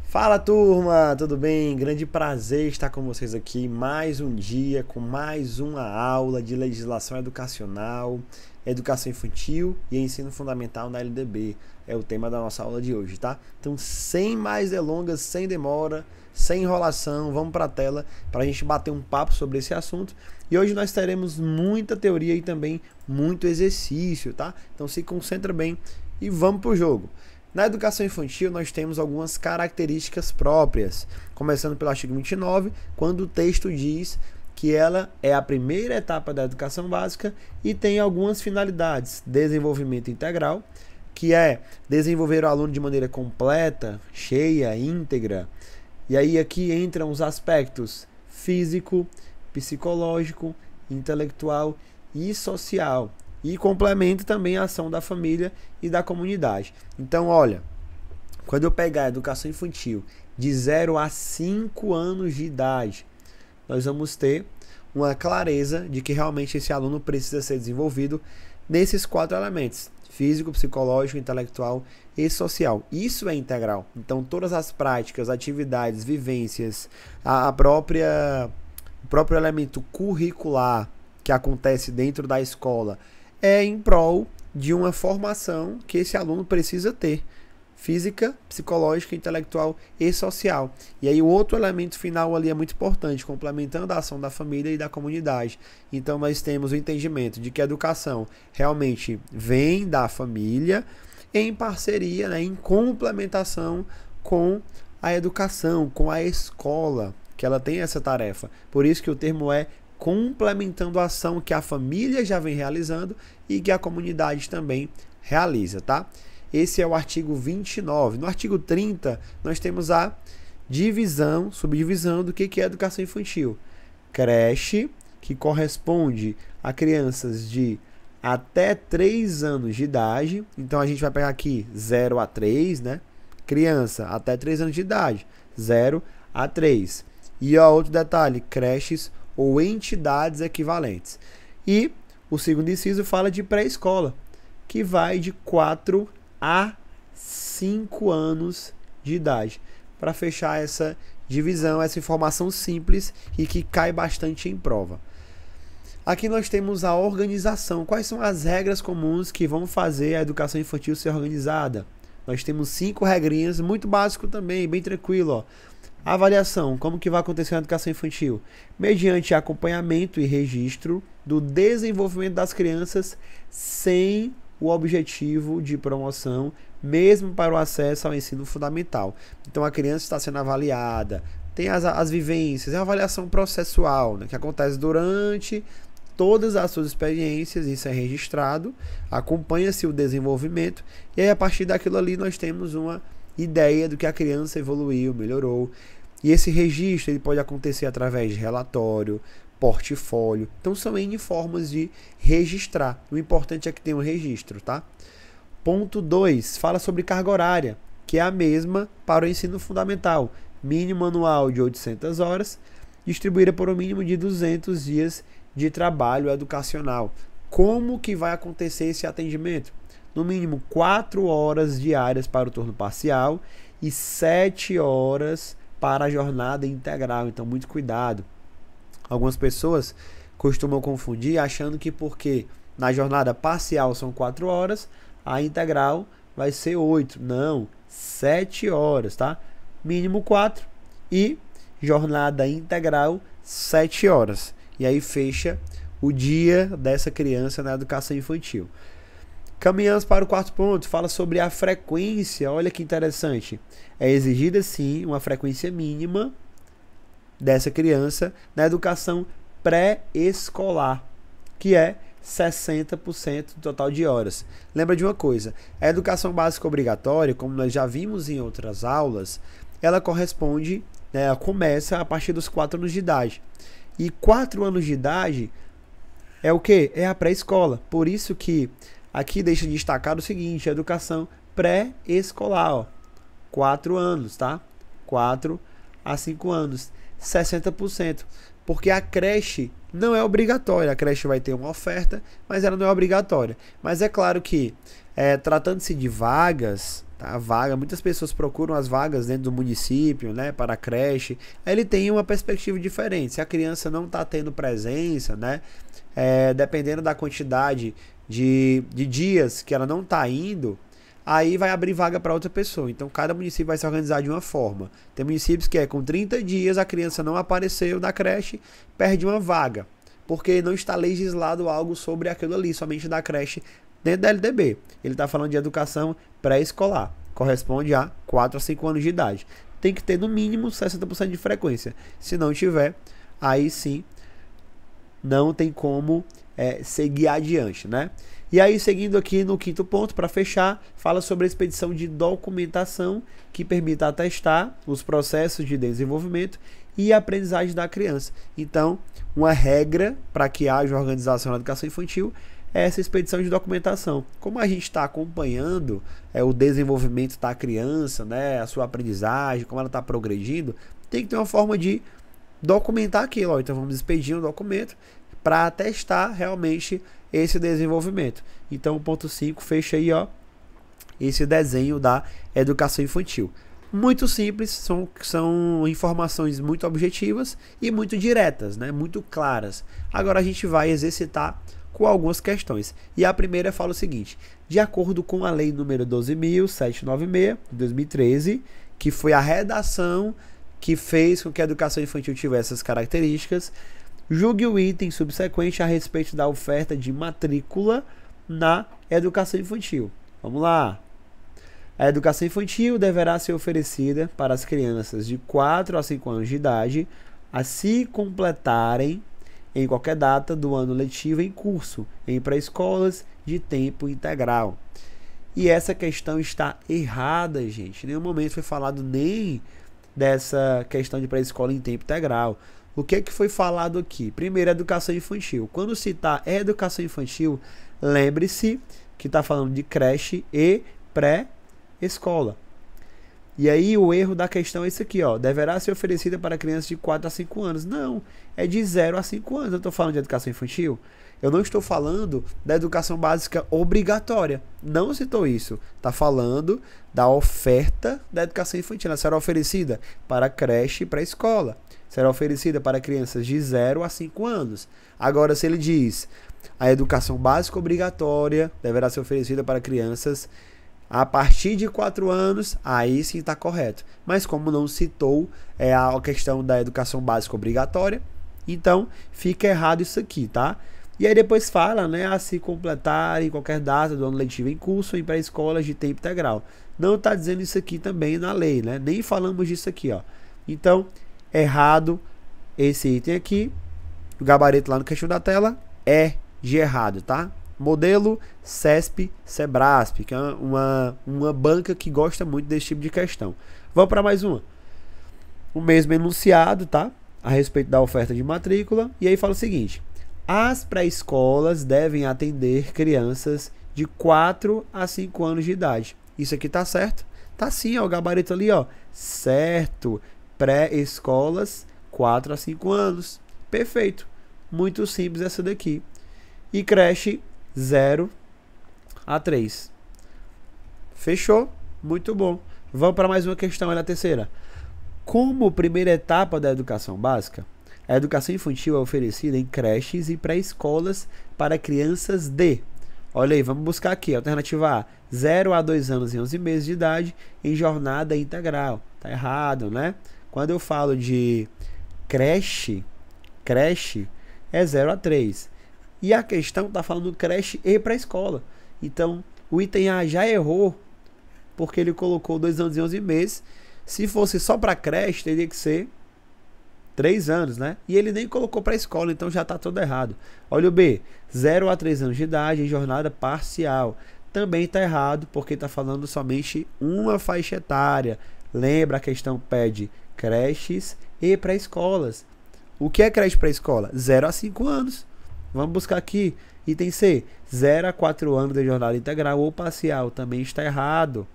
Fala turma, tudo bem? Grande prazer estar com vocês aqui mais um dia com mais uma aula de legislação educacional, educação infantil e ensino fundamental na LDB. É o tema da nossa aula de hoje, tá? Então, sem mais delongas, sem demora, sem enrolação, vamos para a tela para a gente bater um papo sobre esse assunto. E hoje nós teremos muita teoria e também muito exercício, tá? Então se concentra bem e vamos pro jogo. Na educação infantil, nós temos algumas características próprias, começando pelo artigo 29, quando o texto diz que ela é a primeira etapa da educação básica e tem algumas finalidades: desenvolvimento integral, que é desenvolver o aluno de maneira completa, cheia, íntegra. E aí aqui entram os aspectos físico, psicológico, intelectual e social. E complementa também a ação da família e da comunidade. Então, olha, quando eu pegar a educação infantil de 0 a 5 anos de idade, nós vamos ter uma clareza de que realmente esse aluno precisa ser desenvolvido nesses 4 elementos: físico, psicológico, intelectual e social. Isso é integral. Então, todas as práticas, atividades, vivências, o próprio elemento curricular que acontece dentro da escola é em prol de uma formação que esse aluno precisa ter: física, psicológica, intelectual e social. E aí o outro elemento final ali é muito importante, complementando a ação da família e da comunidade. Então nós temos o entendimento de que a educação realmente vem da família em parceria, né, em complementação com a educação, com a escola, que ela tem essa tarefa. Por isso que o termo é complementando a ação que a família já vem realizando e que a comunidade também realiza, tá? Esse é o artigo 29. No artigo 30, nós temos a subdivisão do que é educação infantil. Creche, que corresponde a crianças de até 3 anos de idade. Então a gente vai pegar aqui 0 a 3, né? Criança até 3 anos de idade, 0 a 3. E ó, outro detalhe, creches ou entidades equivalentes. E o segundo inciso fala de pré-escola, que vai de 4 a 5 anos de idade. Para fechar essa divisão, essa informação simples e que cai bastante em prova. Aqui nós temos a organização. Quais são as regras comuns que vão fazer a educação infantil ser organizada? Nós temos 5 regrinhas, muito básico também, bem tranquilo, ó. Avaliação, como que vai acontecer na educação infantil? Mediante acompanhamento e registro do desenvolvimento das crianças sem o objetivo de promoção, mesmo para o acesso ao ensino fundamental. Então a criança está sendo avaliada, tem as vivências, é uma avaliação processual, né, que acontece durante todas as suas experiências, isso é registrado, acompanha-se o desenvolvimento, e aí a partir daquilo ali nós temos uma ideia do que a criança evoluiu, melhorou. E esse registro ele pode acontecer através de relatório, portfólio. Então são N formas de registrar. O importante é que tenha um registro, tá? Ponto 2, fala sobre carga horária, que é a mesma para o ensino fundamental. Mínimo anual de 800 horas, distribuída por um mínimo de 200 dias de trabalho educacional. Como que vai acontecer esse atendimento? No mínimo 4 horas diárias para o turno parcial e 7 horas para a jornada integral. Então, muito cuidado. Algumas pessoas costumam confundir achando que porque na jornada parcial são 4 horas, a integral vai ser 8. Não, 7 horas, tá? Mínimo 4 e jornada integral 7 horas. E aí fecha o dia dessa criança na educação infantil. Caminhamos para o 4º ponto, fala sobre a frequência. Olha que interessante. É exigida sim uma frequência mínima dessa criança na educação pré-escolar, que é 60% do total de horas. Lembra de uma coisa, a educação básica obrigatória, como nós já vimos em outras aulas, ela corresponde, né, ela começa a partir dos 4 anos de idade. E 4 anos de idade é o quê? É a pré-escola. Por isso que aqui deixa destacado o seguinte: a educação pré-escolar, ó, 4 anos, tá? 4 a 5 anos, 60%. Porque a creche não é obrigatória. A creche vai ter uma oferta, mas ela não é obrigatória. Mas é claro que, tratando-se de vagas, tá? Muitas pessoas procuram as vagas dentro do município, né, para a creche. Aí ele tem uma perspectiva diferente. Se a criança não está tendo presença, né, dependendo da quantidade de dias que ela não está indo, aí vai abrir vaga para outra pessoa. Então cada município vai se organizar de uma forma. Tem municípios que com 30 dias a criança não apareceu na creche, perde uma vaga, porque não está legislado algo sobre aquilo ali, somente da creche dentro da LDB. Ele está falando de educação pré-escolar, corresponde a 4 a 5 anos de idade. Tem que ter no mínimo 60% de frequência. Se não tiver, aí sim não tem como seguir adiante, né? E aí, seguindo aqui no quinto ponto, para fechar, fala sobre a expedição de documentação que permita atestar os processos de desenvolvimento e aprendizagem da criança. Então, uma regra para que haja organização na educação infantil é essa expedição de documentação. Como a gente está acompanhando o desenvolvimento da criança, né, a sua aprendizagem, como ela está progredindo, tem que ter uma forma de documentar aquilo. Ó. Então, vamos expedir um documento para atestar realmente esse desenvolvimento. Então o ponto 5 fecha aí, ó, esse desenho da educação infantil. Muito simples, são informações muito objetivas e muito diretas, né? Muito claras. Agora a gente vai exercitar com algumas questões. E a primeira fala o seguinte: de acordo com a lei número 12.796 de 2013, que foi a redação que fez com que a educação infantil tivesse essas características, julgue o item subsequente a respeito da oferta de matrícula na educação infantil. Vamos lá. A educação infantil deverá ser oferecida para as crianças de 4 a 5 anos de idade a se completarem em qualquer data do ano letivo em curso, em pré-escolas de tempo integral. E essa questão está errada, gente. Em nenhum momento foi falado nem dessa questão de pré-escola em tempo integral. O que foi falado aqui? Primeiro, educação infantil. Quando citar educação infantil, lembre-se que está falando de creche e pré-escola. E aí o erro da questão é isso aqui, ó. Deverá ser oferecida para crianças de 4 a 5 anos. Não, é de 0 a 5 anos. Eu estou falando de educação infantil. Eu não estou falando da educação básica obrigatória. Não citou isso. Está falando da oferta da educação infantil. Ela será oferecida para creche e pré-escola. Será oferecida para crianças de 0 a 5 anos. Agora, se ele diz a educação básica obrigatória deverá ser oferecida para crianças a partir de 4 anos, aí sim está correto. Mas como não citou a questão da educação básica obrigatória, então fica errado isso aqui, tá? E aí depois fala, né, a se completar em qualquer data do ano letivo em curso ou em pré-escolas de tempo integral. Não está dizendo isso aqui também na lei, né? Nem falamos disso aqui, ó. Então, errado esse item aqui. O gabarito lá no questão da tela é de errado, tá? Modelo CESP-SEBRASP, que é uma banca que gosta muito desse tipo de questão. Vamos para mais uma. O mesmo enunciado, tá? A respeito da oferta de matrícula. E aí fala o seguinte: as pré-escolas devem atender crianças de 4 a 5 anos de idade. Isso aqui tá certo? Tá sim, ó, o gabarito ali, ó. Certo. Pré-escolas, 4 a 5 anos. Perfeito. Muito simples essa daqui. E creche, 0 a 3. Fechou? Muito bom. Vamos para mais uma questão, olha a terceira. Como primeira etapa da educação básica, a educação infantil é oferecida em creches e pré-escolas para crianças de... Olha aí, vamos buscar aqui. Alternativa A, 0 a 2 anos e 11 meses de idade em jornada integral. Tá errado, né? Quando eu falo de creche é 0 a 3. E a questão está falando creche e pré-escola. Então, o item A já errou, porque ele colocou 2 anos e 11 meses. Se fosse só para creche, teria que ser 3 anos, né? E ele nem colocou para escola, então já está todo errado. Olha o B, 0 a 3 anos de idade em jornada parcial. Também está errado, porque está falando somente uma faixa etária. Lembra, a questão pede creches e pré-escolas. O que é creche pré-escola? 0 a 5 anos. Vamos buscar aqui. Item C, 0 a 4 anos de jornada integral ou parcial. Também está errado.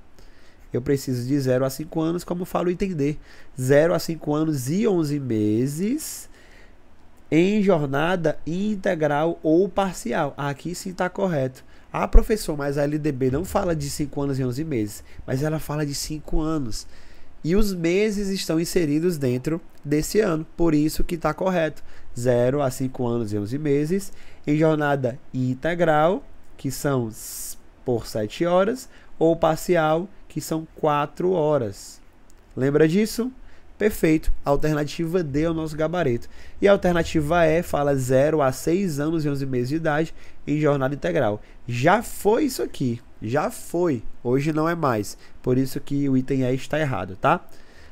Eu preciso de 0 a 5 anos, como falo item D. 0 a 5 anos e 11 meses em jornada integral ou parcial. Aqui sim está correto. Ah, professor, mas a LDB não fala de 5 anos e 11 meses, mas ela fala de 5 anos. E os meses estão inseridos dentro desse ano, por isso que está correto. 0 a 5 anos e 11 meses, em jornada integral, que são por 7 horas, ou parcial, que são 4 horas. Lembra disso? Perfeito. A alternativa D é o nosso gabarito. E a alternativa E fala 0 a 6 anos e 11 meses de idade em jornada integral. Já foi isso aqui. Já foi. Hoje não é mais. Por isso que o item E está errado, tá?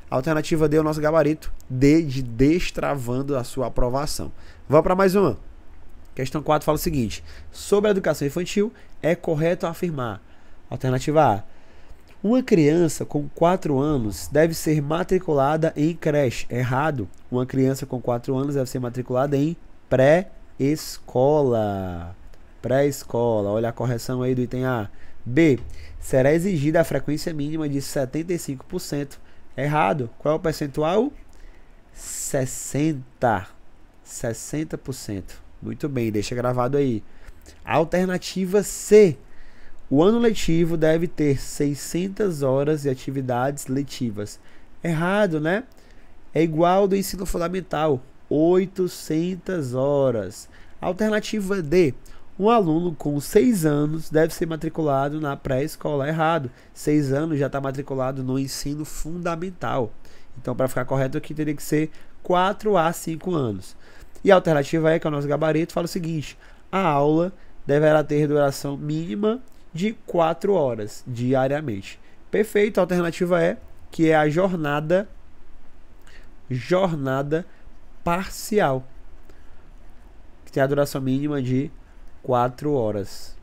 A alternativa D é o nosso gabarito. D de destravando a sua aprovação. Vamos para mais uma. Questão 4 fala o seguinte. Sobre a educação infantil, é correto afirmar. Alternativa A. Uma criança com 4 anos deve ser matriculada em creche. Errado. Uma criança com 4 anos deve ser matriculada em pré-escola. Pré-escola. Olha a correção aí do item A. B. Será exigida a frequência mínima de 75%. Errado. Qual é o percentual? 60%. 60%. Muito bem, deixa gravado aí. Alternativa C. O ano letivo deve ter 600 horas de atividades letivas. Errado, né? É igual ao do ensino fundamental, 800 horas. Alternativa D. Um aluno com 6 anos deve ser matriculado na pré-escola. Errado. 6 anos já está matriculado no ensino fundamental. Então, para ficar correto aqui, teria que ser 4 a 5 anos. E a alternativa E, que é o nosso gabarito, fala o seguinte. A aula deverá ter duração mínima de 4 horas diariamente. Perfeito, a alternativa é que é a jornada parcial, que tem a duração mínima de 4 horas.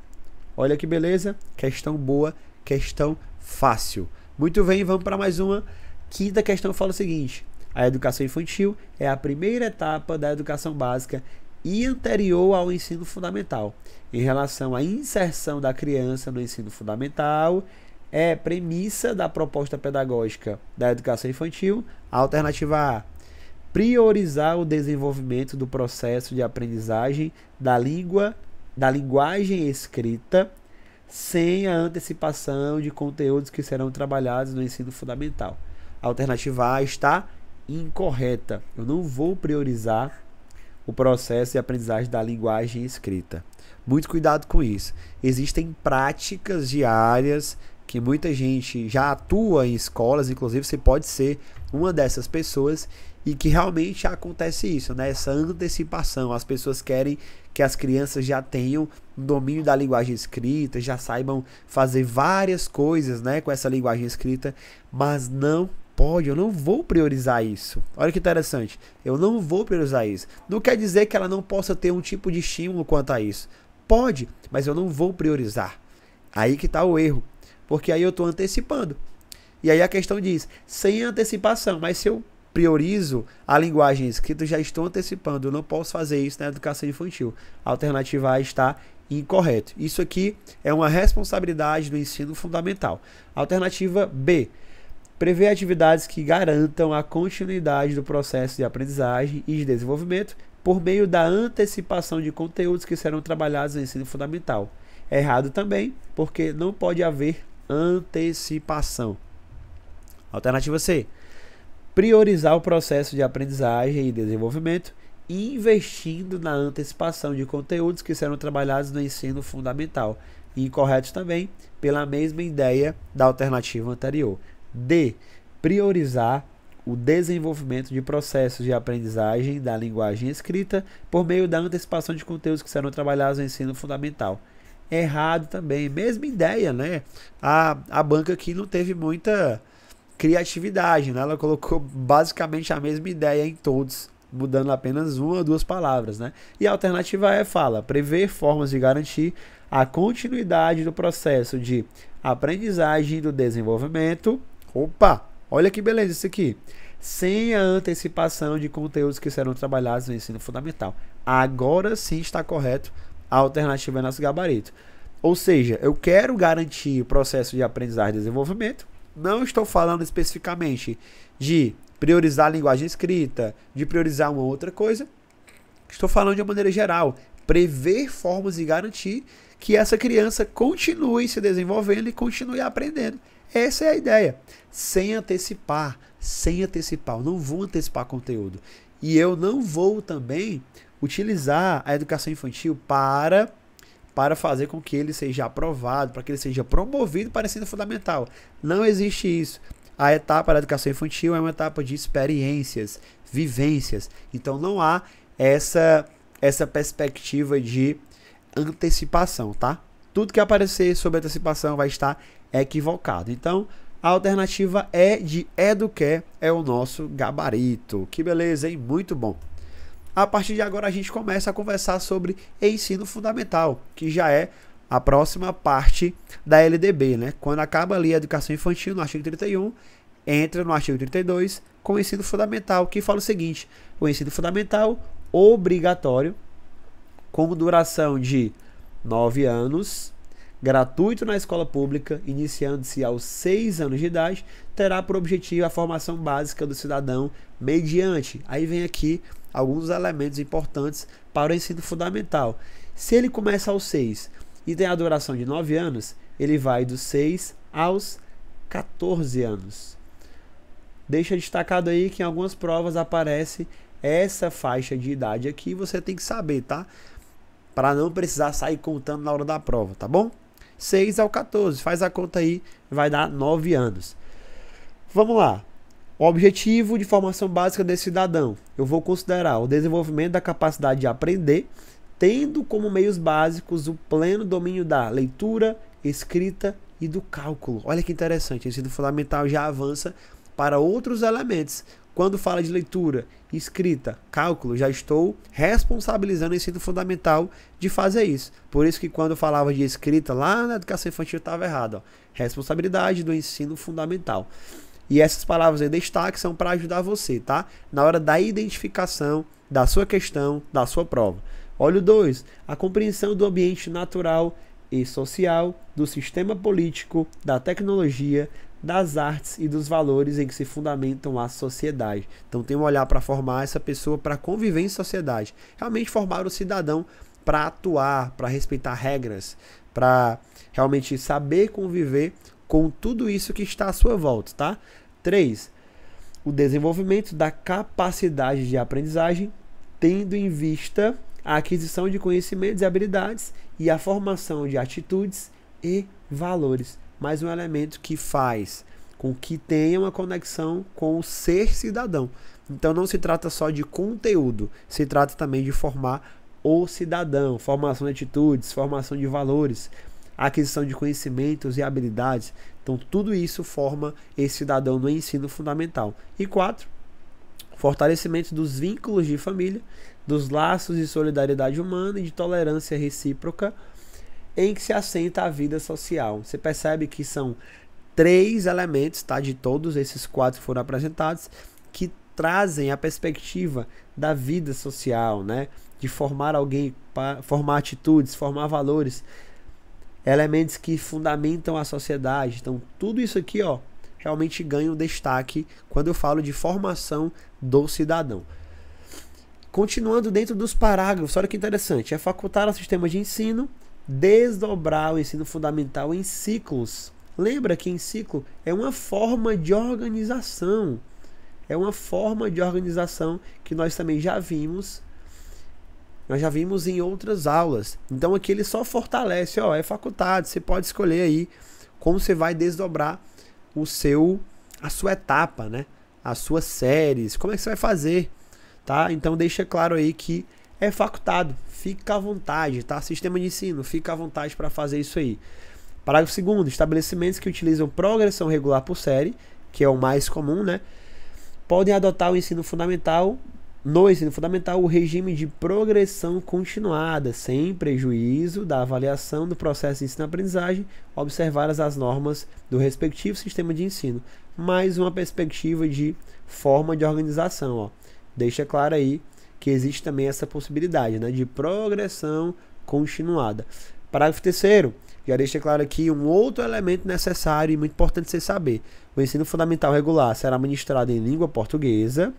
Olha que beleza, questão boa, questão fácil. Muito bem, vamos para mais uma. Quinta questão fala o seguinte. A educação infantil é a primeira etapa da educação básica e anterior ao ensino fundamental. Em relação à inserção da criança no ensino fundamental, é premissa da proposta pedagógica da educação infantil. A alternativa A. Priorizar o desenvolvimento do processo de aprendizagem da linguagem escrita sem a antecipação de conteúdos que serão trabalhados no ensino fundamental. A alternativa A está incorreta. Eu não vou priorizar o processo de aprendizagem da linguagem escrita. Muito cuidado com isso. Existem práticas diárias que muita gente já atua em escolas, inclusive você pode ser uma dessas pessoas, e que realmente acontece isso, né? Essa antecipação. As pessoas querem que as crianças já tenham um domínio da linguagem escrita, já saibam fazer várias coisas, né, com essa linguagem escrita, mas não pode, eu não vou priorizar isso. Olha que interessante, eu não vou priorizar isso. Não quer dizer que ela não possa ter um tipo de estímulo quanto a isso. Pode, mas eu não vou priorizar. Aí que está o erro, porque aí eu estou antecipando. E aí a questão diz, sem antecipação, mas se eu priorizo a linguagem escrita, eu já estou antecipando, eu não posso fazer isso na educação infantil. A alternativa A está incorreta. Isso aqui é uma responsabilidade do ensino fundamental. Alternativa B. Prever atividades que garantam a continuidade do processo de aprendizagem e de desenvolvimento por meio da antecipação de conteúdos que serão trabalhados no ensino fundamental. Errado também, porque não pode haver antecipação. Alternativa C. Priorizar o processo de aprendizagem e desenvolvimento, investindo na antecipação de conteúdos que serão trabalhados no ensino fundamental. Incorreto também, pela mesma ideia da alternativa anterior. D. Priorizar o desenvolvimento de processos de aprendizagem da linguagem escrita por meio da antecipação de conteúdos que serão trabalhados no ensino fundamental. Errado também, mesma ideia, né? A banca aqui não teve muita criatividade, né? Ela colocou basicamente a mesma ideia em todos, mudando apenas uma ou duas palavras, né? E a alternativa E fala, prever formas de garantir a continuidade do processo de aprendizagem e do desenvolvimento. Opa, olha que beleza isso aqui. Sem a antecipação de conteúdos que serão trabalhados no ensino fundamental. Agora sim está correto, a alternativa é nosso gabarito. Ou seja, eu quero garantir o processo de aprendizagem e desenvolvimento. Não estou falando especificamente de priorizar a linguagem escrita, de priorizar uma outra coisa, Estou falando de uma maneira geral. Prever formas de garantir que essa criança continue se desenvolvendo e continue aprendendo. Essa é a ideia. Sem antecipar. Eu não vou antecipar conteúdo. E eu não vou também utilizar a educação infantil para fazer com que ele seja aprovado, para que ele seja promovido para o ensino fundamental. Não existe isso. A etapa da educação infantil é uma etapa de experiências, vivências. Então não há essa perspectiva de antecipação, tá? Tudo que aparecer sobre antecipação vai estar equivocado. Então, a alternativa é de Educare, é o nosso gabarito. Que beleza, hein? Muito bom. A partir de agora a gente começa a conversar sobre ensino fundamental, que já é a próxima parte da LDB, né? Quando acaba ali a educação infantil no artigo 31, entra no artigo 32 com o ensino fundamental, que fala o seguinte: o ensino fundamental obrigatório, com duração de 9 anos, gratuito na escola pública, iniciando-se aos 6 anos de idade, terá por objetivo a formação básica do cidadão mediante. Aí vem aqui alguns elementos importantes para o ensino fundamental. Se ele começa aos 6 e tem a duração de 9 anos, ele vai dos 6 aos 14 anos. Deixa destacado aí que em algumas provas aparece essa faixa de idade aqui, você tem que saber, tá? Para não precisar sair contando na hora da prova, tá bom? 6 ao 14, faz a conta aí, vai dar 9 anos. Vamos lá. O objetivo de formação básica desse cidadão, eu vou considerar o desenvolvimento da capacidade de aprender, tendo como meios básicos o pleno domínio da leitura, escrita e do cálculo. Olha que interessante, o ensino fundamental já avança para outros elementos. Quando fala de leitura, escrita, cálculo, já estou responsabilizando o ensino fundamental de fazer isso. Por isso que quando eu falava de escrita lá na educação infantil estava errado. Ó. Responsabilidade do ensino fundamental. E essas palavras aí, destaque, são para ajudar você, tá? Na hora da identificação da sua questão, da sua prova. Olha o 2. A compreensão do ambiente natural e social, do sistema político, da tecnologia, das artes e dos valores em que se fundamentam a sociedade. Então tem um olhar para formar essa pessoa para conviver em sociedade. Realmente formar o cidadão para atuar, para respeitar regras, para realmente saber conviver com tudo isso que está à sua volta, tá? 3. O desenvolvimento da capacidade de aprendizagem, tendo em vista a aquisição de conhecimentos e habilidades e a formação de atitudes e valores. Mais um elemento que faz com que tenha uma conexão com o ser cidadão. Então não se trata só de conteúdo, se trata também de formar o cidadão, formação de atitudes, formação de valores, aquisição de conhecimentos e habilidades. Então tudo isso forma esse cidadão no ensino fundamental. E 4, fortalecimento dos vínculos de família, dos laços de solidariedade humana e de tolerância recíproca em que se assenta a vida social. Você percebe que são 3 elementos, tá, de todos esses 4 que foram apresentados, que trazem a perspectiva da vida social, né, de formar alguém, formar atitudes, formar valores, elementos que fundamentam a sociedade. Então tudo isso aqui, ó, realmente ganha um destaque quando eu falo de formação do cidadão. Continuando dentro dos parágrafos, olha que interessante, é facultar ao sistema de ensino desdobrar o ensino fundamental em ciclos. Lembra que em ciclo é uma forma de organização. É uma forma de organização que nós também já vimos. Nós já vimos em outras aulas. Então aqui ele só fortalece, ó, é facultado, você pode escolher aí como você vai desdobrar a sua etapa, né? As suas séries, como é que você vai fazer, tá? Então deixa claro aí que é facultado, fica à vontade, tá? Sistema de ensino, fica à vontade para fazer isso aí. Parágrafo 2º, estabelecimentos que utilizam progressão regular por série, que é o mais comum, né? Podem adotar no ensino fundamental, o regime de progressão continuada, sem prejuízo da avaliação do processo de ensino-aprendizagem, observadas as normas do respectivo sistema de ensino. Mais uma perspectiva de forma de organização, ó. Deixa claro aí que existe também essa possibilidade, né, de progressão continuada. Parágrafo 3º, já deixa claro aqui um outro elemento necessário e muito importante você saber. O ensino fundamental regular será ministrado em língua portuguesa.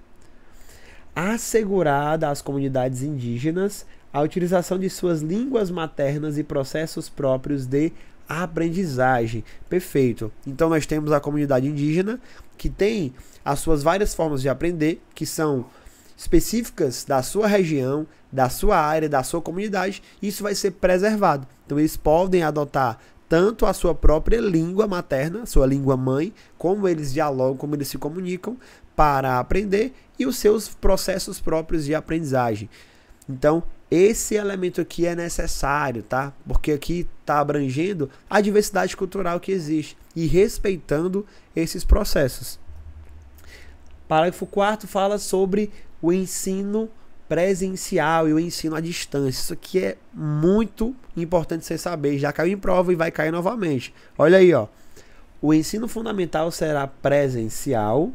assegurada às comunidades indígenas a utilização de suas línguas maternas e processos próprios de aprendizagem. Perfeito. Então nós temos a comunidade indígena que tem as suas várias formas de aprender, que são específicas da sua região, da sua área, da sua comunidade. Isso vai ser preservado. Então eles podem adotar tanto a sua própria língua materna, sua língua mãe, como eles dialogam, como eles se comunicam para aprender, e os seus processos próprios de aprendizagem. Então, esse elemento aqui é necessário, tá? Porque aqui está abrangendo a diversidade cultural que existe e respeitando esses processos. Parágrafo 4º fala sobre o ensino presencial e o ensino à distância. Isso aqui é muito importante você saber. Já caiu em prova e vai cair novamente. Olha aí, ó. O ensino fundamental será presencial,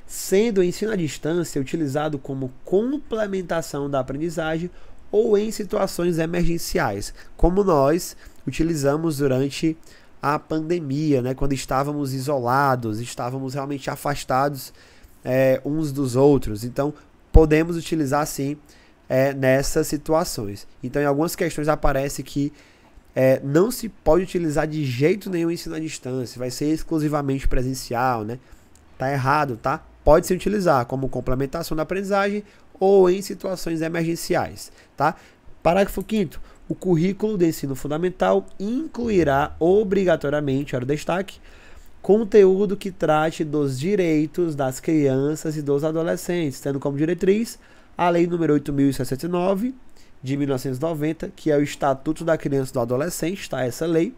sendo o ensino à distância utilizado como complementação da aprendizagem ou em situações emergenciais, como nós utilizamos durante a pandemia, né? Quando estávamos isolados, estávamos realmente afastados uns dos outros. Então, podemos utilizar sim nessas situações. Então, em algumas questões aparece que não se pode utilizar de jeito nenhum o ensino à distância, vai ser exclusivamente presencial, né? Tá errado, tá? Pode se utilizar como complementação da aprendizagem ou em situações emergenciais, tá? Parágrafo 5º. O currículo do ensino fundamental incluirá obrigatoriamente, olha o destaque, conteúdo que trate dos direitos das crianças e dos adolescentes, tendo como diretriz a Lei nº 8.069, de 1990, que é o Estatuto da Criança e do Adolescente, tá? Essa lei,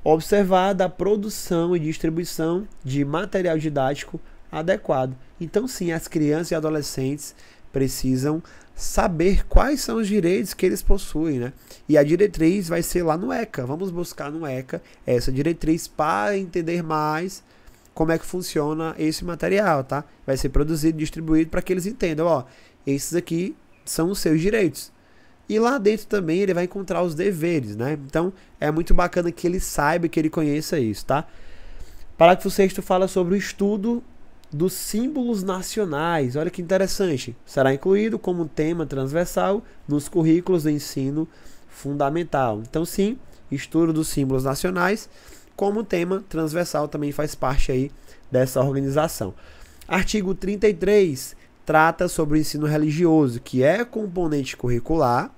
observada a produção e distribuição de material didático adequado. Então, sim, as crianças e adolescentes precisam saber quais são os direitos que eles possuem, né? E a diretriz vai ser lá no ECA. Vamos buscar no ECA essa diretriz para entender mais como é que funciona esse material, tá? Vai ser produzido e distribuído para que eles entendam, ó, esses aqui são os seus direitos. E lá dentro também ele vai encontrar os deveres, né? Então, é muito bacana que ele saiba, que ele conheça isso, tá? Parágrafo 6º fala sobre o estudo dos símbolos nacionais. Olha que interessante. Será incluído como tema transversal nos currículos do ensino fundamental. Então, sim, estudo dos símbolos nacionais como tema transversal também faz parte aí dessa organização. Artigo 33 trata sobre o ensino religioso, que é componente curricular,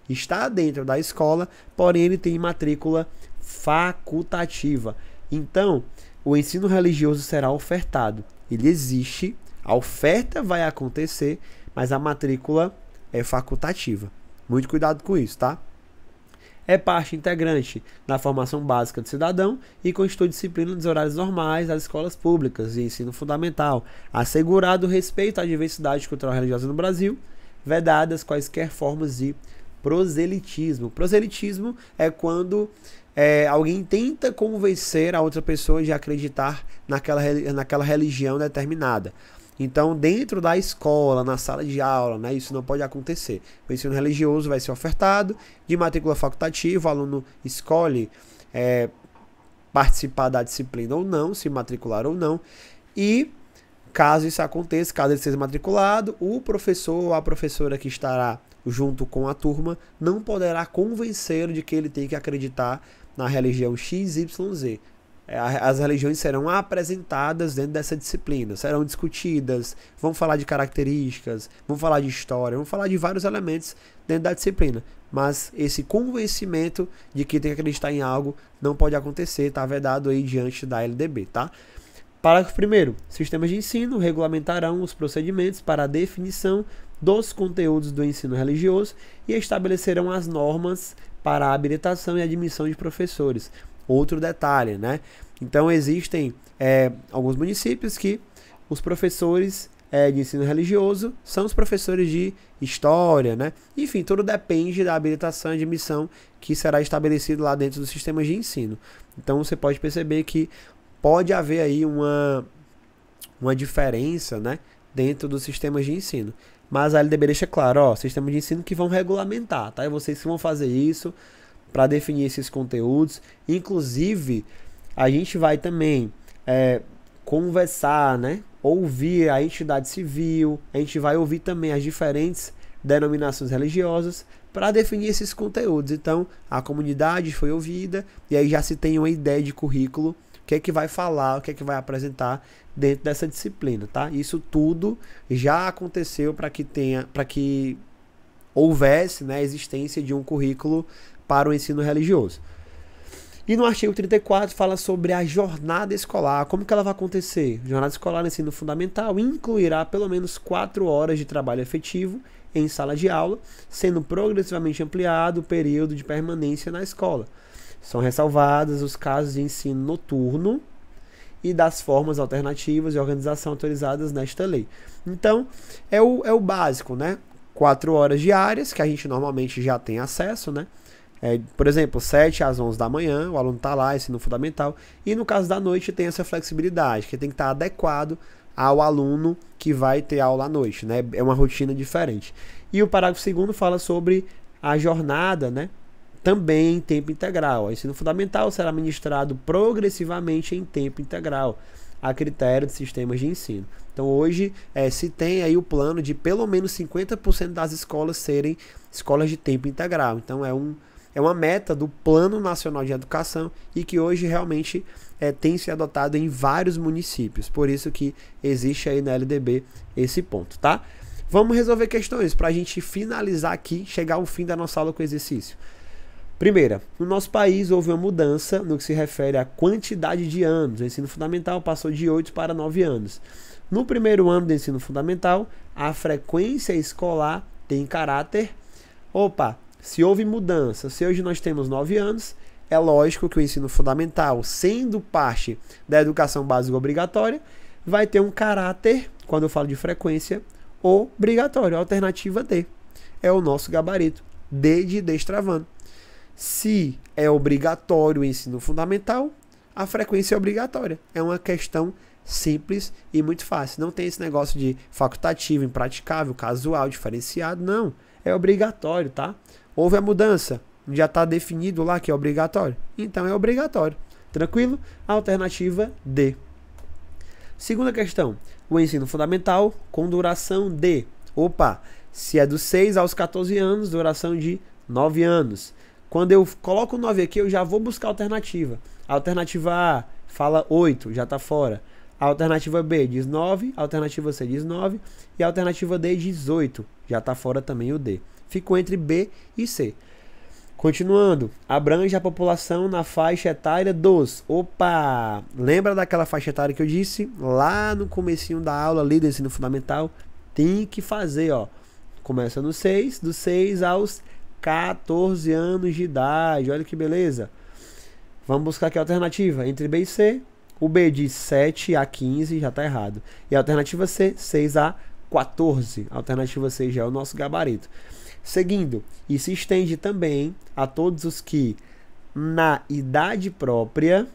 está dentro da escola, porém ele tem matrícula facultativa. Então, o ensino religioso será ofertado. Ele existe, a oferta vai acontecer, mas a matrícula é facultativa. Muito cuidado com isso, tá? É parte integrante na formação básica do cidadão e constitui disciplina dos horários normais das escolas públicas de ensino fundamental, assegurado o respeito à diversidade cultural e religiosa no Brasil, vedadas quaisquer formas de proselitismo. Proselitismo é quando alguém tenta convencer a outra pessoa de acreditar naquela religião determinada. Então, dentro da escola, na sala de aula, né, isso não pode acontecer. O ensino religioso vai ser ofertado de matrícula facultativa, o aluno escolhe participar da disciplina ou não, se matricular ou não. E, caso isso aconteça, caso ele seja matriculado, o professor ou a professora que estará junto com a turma não poderá convencê-lo de que ele tem que acreditar na religião XYZ. As religiões serão apresentadas dentro dessa disciplina, serão discutidas, vão falar de características, vão falar de história, vão falar de vários elementos dentro da disciplina. Mas esse convencimento de que tem que acreditar em algo não pode acontecer, está vedado aí diante da LDB, tá? Parágrafo 1º. Sistemas de ensino regulamentarão os procedimentos para a definição dos conteúdos do ensino religioso e estabelecerão as normas para a habilitação e admissão de professores. Outro detalhe, né? Então, existem alguns municípios que os professores de ensino religioso são os professores de história, né? Enfim, tudo depende da habilitação e admissão que será estabelecido lá dentro dos sistemas de ensino. Então, você pode perceber que pode haver aí uma diferença, né, dentro dos sistemas de ensino. Mas a LDB deixa claro, ó, sistemas de ensino que vão regulamentar, tá? É vocês que vão fazer isso para definir esses conteúdos. Inclusive, a gente vai também conversar, né, ouvir a entidade civil, a gente vai ouvir também as diferentes denominações religiosas para definir esses conteúdos. Então, a comunidade foi ouvida e aí já se tem uma ideia de currículo, o que é que vai falar, o que é que vai apresentar dentro dessa disciplina, tá? Isso tudo já aconteceu para que houvesse, né, a existência de um currículo para o ensino religioso. E no artigo 34 fala sobre a jornada escolar. Como que ela vai acontecer? Jornada escolar no ensino fundamental incluirá pelo menos 4 horas de trabalho efetivo em sala de aula, sendo progressivamente ampliado o período de permanência na escola. São ressalvados os casos de ensino noturno e das formas alternativas de organização autorizadas nesta lei. Então, é o básico, né? 4 horas diárias, que a gente normalmente já tem acesso, né? Por exemplo, 7 às 11 da manhã, o aluno está lá, ensino fundamental. E no caso da noite tem essa flexibilidade, que tem que estar adequado ao aluno que vai ter aula à noite, né? É uma rotina diferente. E o parágrafo 2º fala sobre a jornada, né? Também em tempo integral. O ensino fundamental será ministrado progressivamente em tempo integral, a critério de sistemas de ensino. Então hoje se tem aí o plano de pelo menos 50% das escolas serem escolas de tempo integral. Então é uma meta do Plano Nacional de Educação e que hoje realmente tem se adotado em vários municípios. Por isso que existe aí na LDB esse ponto, tá? Vamos resolver questões para a gente finalizar aqui, chegar ao fim da nossa aula com o exercício. Primeira, no nosso país houve uma mudança no que se refere à quantidade de anos. O ensino fundamental passou de 8 para 9 anos. No primeiro ano do ensino fundamental, a frequência escolar tem caráter... se houve mudança, se hoje nós temos 9 anos, é lógico que o ensino fundamental, sendo parte da educação básica obrigatória, vai ter um caráter, quando eu falo de frequência, obrigatório. A alternativa D é o nosso gabarito, D de destravando. Se é obrigatório o ensino fundamental, a frequência é obrigatória. É uma questão simples e muito fácil. Não tem esse negócio de facultativo, impraticável, casual, diferenciado. Não, é obrigatório, tá? Houve a mudança, já está definido lá que é obrigatório. Então é obrigatório. Tranquilo? Alternativa D. Segunda questão. O ensino fundamental com duração de... se é dos 6 aos 14 anos, duração de 9 anos. Quando eu coloco o 9 aqui, eu já vou buscar a alternativa. A alternativa A fala 8, já está fora. A alternativa B diz 9, a alternativa C diz 9 e a alternativa D diz 18. Já está fora também o D. Ficou entre B e C. Continuando, abrange a população na faixa etária dos... lembra daquela faixa etária que eu disse? Lá no comecinho da aula, ali do ensino fundamental, tem que fazer, ó. Começa no 6, dos 6 aos 14 anos de idade. Olha que beleza. Vamos buscar aqui a alternativa entre B e C. O B diz 7 a 15, já está errado. E a alternativa C, 6 a 14. A alternativa C já é o nosso gabarito. Seguindo, e se estende também a todos os que na idade própria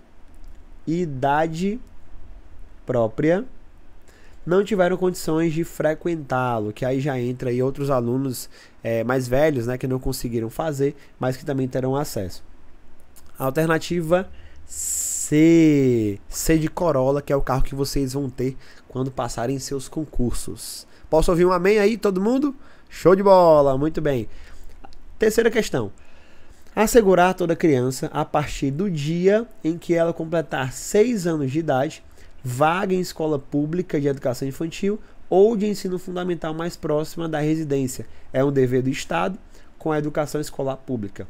não tiveram condições de frequentá-lo, que aí já entra aí outros alunos mais velhos, né, que não conseguiram fazer, mas que também terão acesso. A alternativa C de Corolla, que é o carro que vocês vão ter quando passarem seus concursos. Posso ouvir um amém aí, todo mundo? Show de bola, muito bem. Terceira questão. Assegurar toda criança, a partir do dia em que ela completar 6 anos de idade, vaga em escola pública de educação infantil ou de ensino fundamental mais próxima da residência. É um dever do Estado com a educação escolar pública.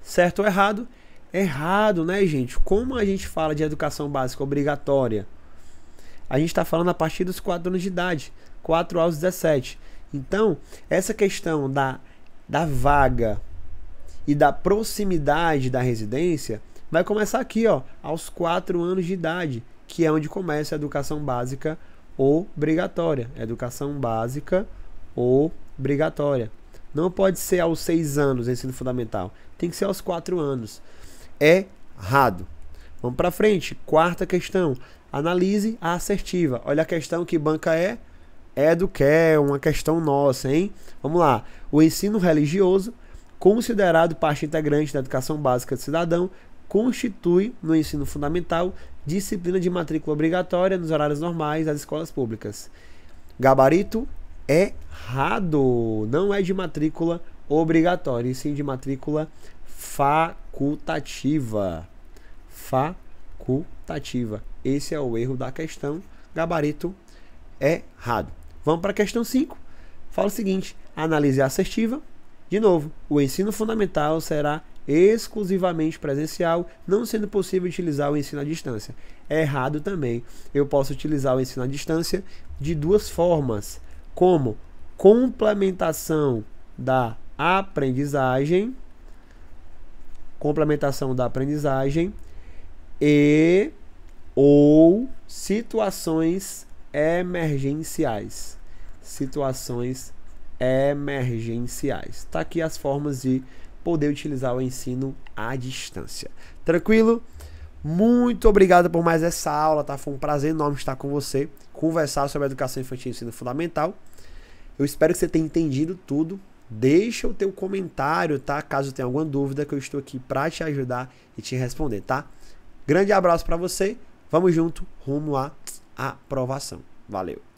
Certo ou errado? Errado, né, gente? Como a gente fala de educação básica obrigatória? A gente está falando a partir dos 4 anos de idade, 4 aos 17. Então, essa questão da vaga e da proximidade da residência vai começar aqui, ó, aos 4 anos de idade, que é onde começa a educação básica obrigatória. Educação básica obrigatória. Não pode ser aos 6 anos, ensino fundamental. Tem que ser aos 4 anos. Errado. Vamos para frente. Quarta questão. Analise a assertiva. Olha a questão que banca é do que é uma questão nossa, hein? Vamos lá. O ensino religioso, considerado parte integrante da educação básica do cidadão, constitui, no ensino fundamental, disciplina de matrícula obrigatória nos horários normais das escolas públicas. Gabarito errado. Não é de matrícula obrigatória, e sim de matrícula facultativa. Facultativa. Esse é o erro da questão. Gabarito errado. Vamos para a questão 5. Fala o seguinte: análise assertiva. De novo, o ensino fundamental será exclusivamente presencial, não sendo possível utilizar o ensino à distância. É errado também. Eu posso utilizar o ensino à distância de duas formas, como complementação da aprendizagem e ou situações emergenciais. Tá aqui as formas de poder utilizar o ensino à distância. Tranquilo? Muito obrigado por mais essa aula, tá? Foi um prazer enorme estar com você, conversar sobre a educação infantil e ensino fundamental. Eu espero que você tenha entendido tudo. Deixa o teu comentário, tá? Caso tenha alguma dúvida, que eu estou aqui para te ajudar e te responder, tá? Grande abraço para você. Vamos junto rumo à aprovação. Valeu!